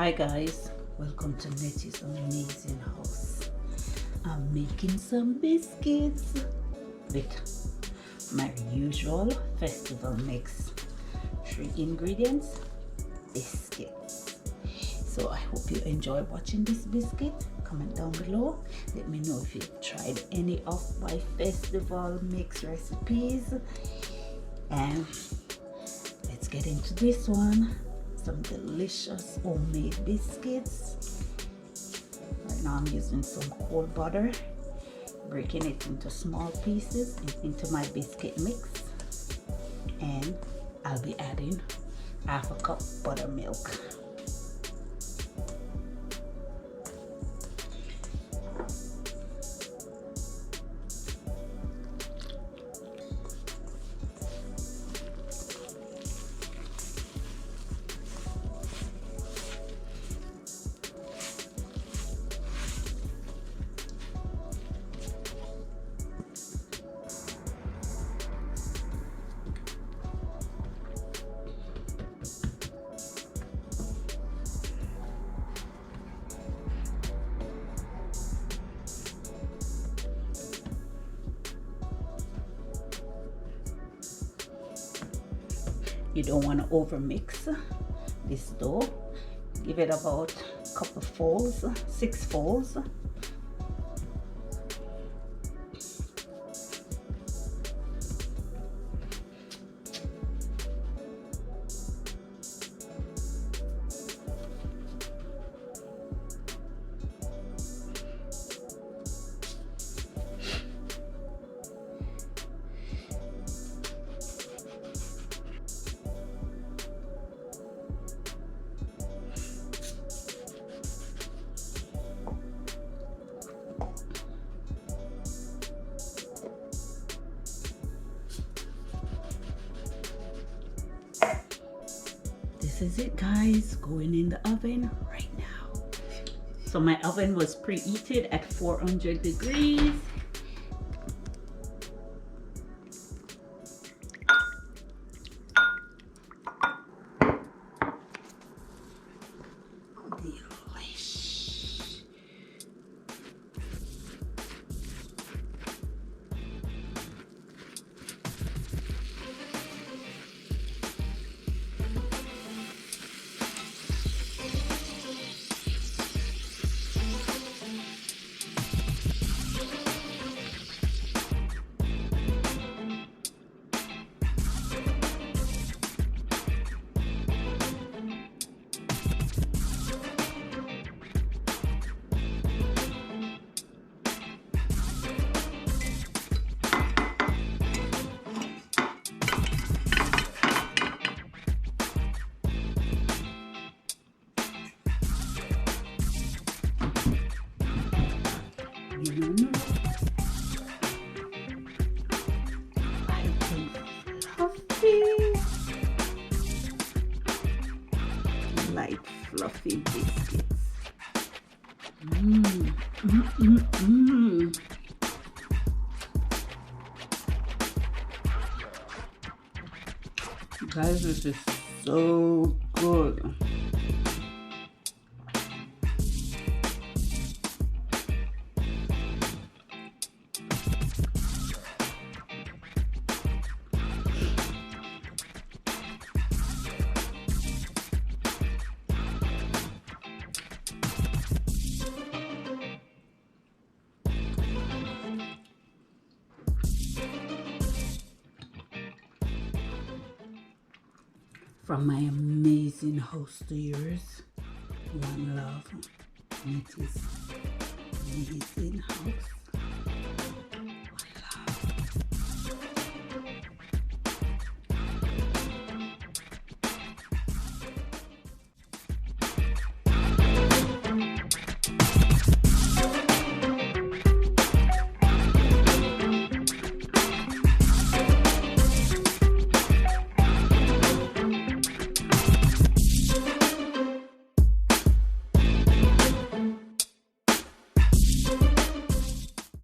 Hi guys, welcome to Nettie's Amazing House. I'm making some biscuits with my usual festival mix. 3 ingredients, biscuits. So I hope you enjoy watching this biscuit. Comment down below. Let me know if you've tried any of my festival mix recipes. And let's get into this one. Some delicious homemade biscuits. Right now I'm using some cold butter, breaking it into small pieces into my biscuit mix, and I'll be adding 1/2 cup buttermilk. You don't want to over mix this dough. Give it about a couple folds, 6 folds. This is it guys, going in the oven right now. So my oven was preheated at 400 degrees. Delish. Light fluffy biscuits. Guys, this is so good. From my amazing house to yours, one love, Nettie's Amazing House.